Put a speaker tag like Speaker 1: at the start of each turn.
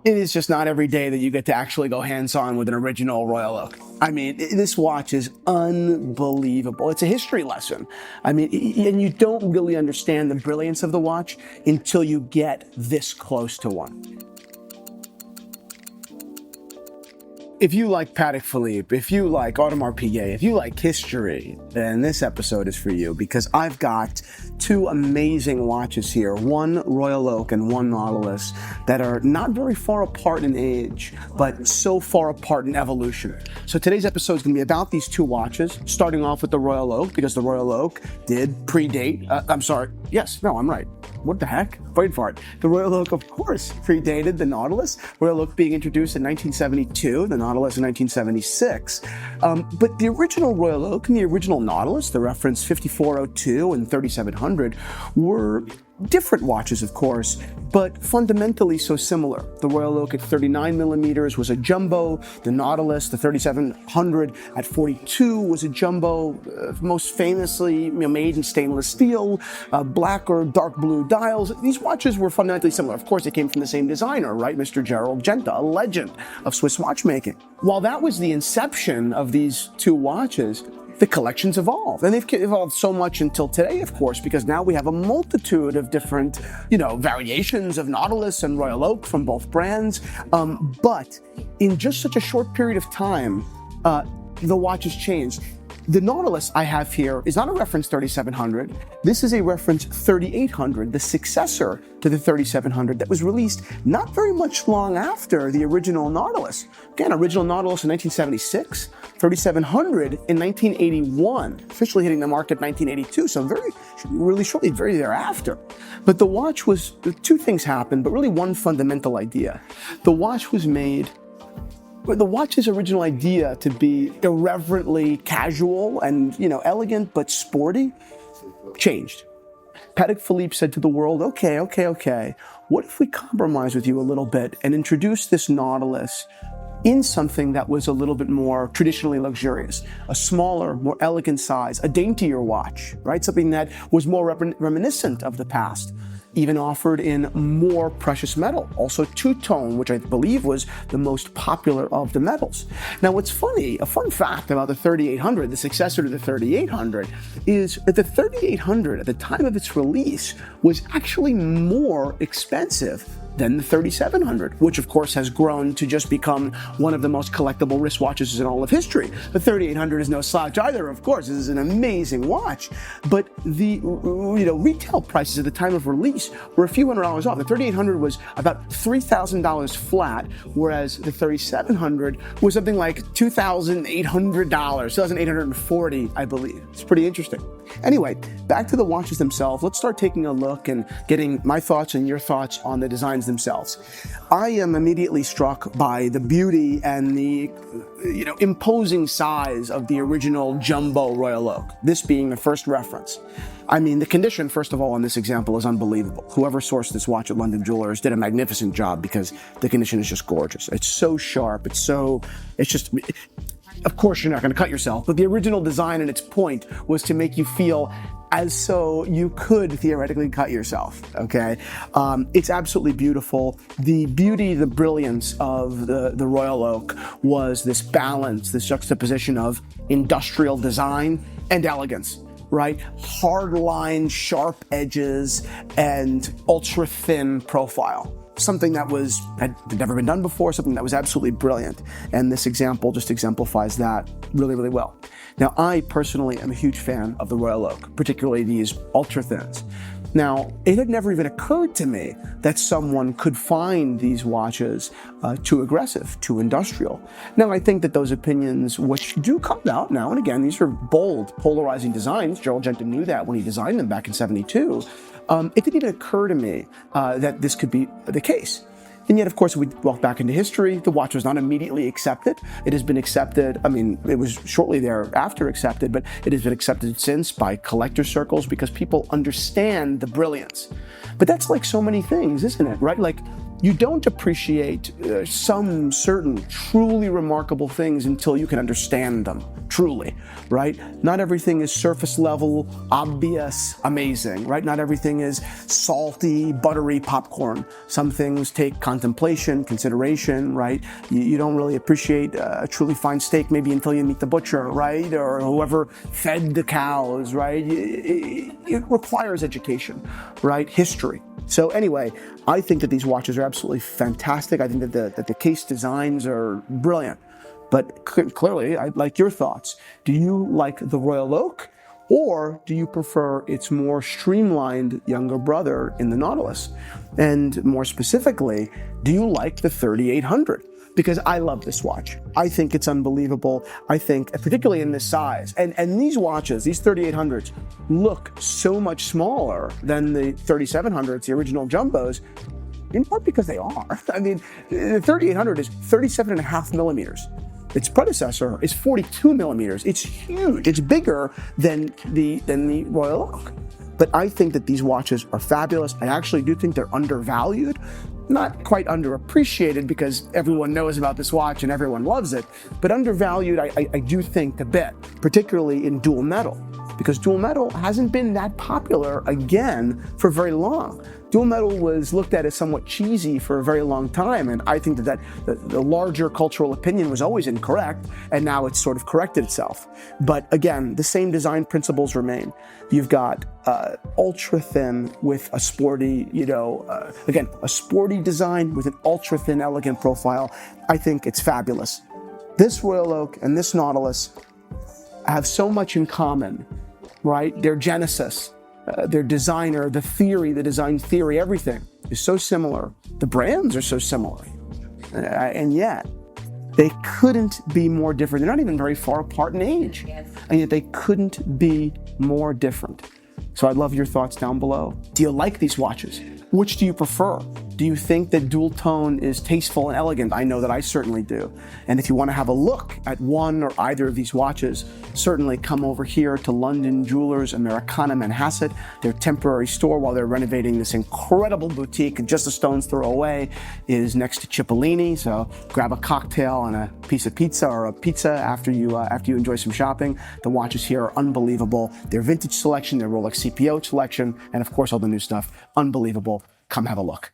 Speaker 1: It is just not every day that you get to actually go hands-on with an original Royal Oak. I mean, this watch is unbelievable. It's a history lesson. I mean, and you don't really understand the brilliance of the watch until you get this close to one. If you like Patek Philippe, if you like Audemars Piguet, if you like history, then this episode is for you, because I've got two amazing watches here, one Royal Oak and one Nautilus, that are not very far apart in age, but so far apart in evolution. So today's episode is going to be about these two watches, starting off with the Royal Oak, because the Royal Oak did predate, I'm right. What the heck? Wait for it. The Royal Oak, of course, predated the Nautilus. Royal Oak being introduced in 1972, the Nautilus in 1976. But the original Royal Oak and the original Nautilus, the reference 5402 and 3700, were different watches, of course, but fundamentally so similar. The Royal Oak at 39 millimeters was a jumbo. The Nautilus, the 3700 at 42, was a jumbo, most famously made in stainless steel, black or dark blue dials. These watches were fundamentally similar. Of course, they came from the same designer, right? Mr. Gerald Genta, a legend of Swiss watchmaking. While that was the inception of these two watches, the collections evolved, and they've evolved so much until today, of course, because now we have a multitude of different, variations of Nautilus and Royal Oak from both brands. But in just such a short period of time, the watch has changed. The Nautilus I have here is not a reference 3700. This is a reference 3800, the successor to the 3700 that was released not very much long after the original Nautilus. Again, original Nautilus in 1976, 3700 in 1981, officially hitting the market in 1982, so really shortly thereafter. But the watch was, two things happened, but really one fundamental idea. The watch's original idea to be irreverently casual and, elegant but sporty changed. Patek Philippe said to the world, okay, what if we compromise with you a little bit and introduce this Nautilus in something that was a little bit more traditionally luxurious, a smaller, more elegant size, a daintier watch, right? Something that was more reminiscent of the past, even offered in more precious metal, also two-tone, which I believe was the most popular of the metals. Now, what's funny, a fun fact about the 3800, the successor to the 3800, is that the 3800 at the time of its release was actually more expensive than the 3700, which of course has grown to just become one of the most collectible wristwatches in all of history. The 3800 is no slouch either, of course. This is an amazing watch, but the retail prices at the time of release were a few $100s off. The 3800 was about $3,000 flat, whereas the 3700 was something like $2,800, $2,840, I believe. It's pretty interesting. Anyway, back to the watches themselves. Let's start taking a look and getting my thoughts and your thoughts on the designs themselves. I am immediately struck by the beauty and the imposing size of the original jumbo Royal Oak, this being the first reference. I mean, the condition, first of all, on this example is unbelievable. Whoever sourced this watch at London Jewelers did a magnificent job, because the condition is just gorgeous. It's so sharp. Of course, you're not going to cut yourself, but the original design and its point was to make you feel as though you could theoretically cut yourself, okay? It's absolutely beautiful. The beauty, the brilliance of the Royal Oak was this balance, this juxtaposition of industrial design and elegance, right? Hard lines, sharp edges, and ultra-thin profile. Something that had never been done before, something that was absolutely brilliant. And this example just exemplifies that really, really well. Now, I personally am a huge fan of the Royal Oak, particularly these ultra-thins. Now, it had never even occurred to me that someone could find these watches too aggressive, too industrial. Now, I think that those opinions, which do come out now and again, these are bold, polarizing designs. Gerald Genta knew that when he designed them back in '72. It didn't even occur to me that this could be the case. And yet, of course, we walk back into history. The watch was not immediately accepted. It has been accepted. I mean, it was shortly thereafter accepted, but it has been accepted since by collector circles because people understand the brilliance. But that's like so many things, isn't it? Right? Like, you don't appreciate some certain truly remarkable things until you can understand them, truly, right? Not everything is surface level, obvious, amazing, right? Not everything is salty, buttery popcorn. Some things take contemplation, consideration, right? You don't really appreciate a truly fine steak maybe until you meet the butcher, right? Or whoever fed the cows, right? It requires education, right? History. So anyway, I think that these watches are absolutely fantastic. I think that the case designs are brilliant. But clearly, I'd like your thoughts. Do you like the Royal Oak, or do you prefer its more streamlined younger brother in the Nautilus? And more specifically, do you like the 3800? Because I love this watch. I think it's unbelievable. I think, particularly in this size, and these watches, these 3800s, look so much smaller than the 3700s, the original jumbos, in part because they are. I mean, the 3800 is 37.5 millimeters. Its predecessor is 42 millimeters. It's huge. It's bigger than the Royal Oak. But I think that these watches are fabulous. I actually do think they're undervalued. Not quite underappreciated because everyone knows about this watch and everyone loves it, but undervalued I do think a bit, particularly in dual metal, because dual metal hasn't been that popular again for very long. Dual metal was looked at as somewhat cheesy for a very long time, and I think that the larger cultural opinion was always incorrect, and now it's sort of corrected itself. But again, the same design principles remain. You've got ultra thin with a sporty, again, a sporty design with an ultra thin, elegant profile. I think it's fabulous. This Royal Oak and this Nautilus have so much in common, right? Their genesis, their designer, the theory, the design theory, everything is so similar. The brands are so similar. And yet, they couldn't be more different. They're not even very far apart in age. And yet they couldn't be more different. So I'd love your thoughts down below. Do you like these watches? Which do you prefer? Do you think that dual tone is tasteful and elegant? I know that I certainly do. And if you want to have a look at one or either of these watches, certainly come over here to London Jewelers Americana Manhasset, their temporary store while they're renovating this incredible boutique just a stone's throw away is next to Cipollini. So grab a cocktail and a piece of pizza or a pizza after you enjoy some shopping. The watches here are unbelievable. Their vintage selection, their Rolex CPO selection, and of course all the new stuff, unbelievable. Come have a look.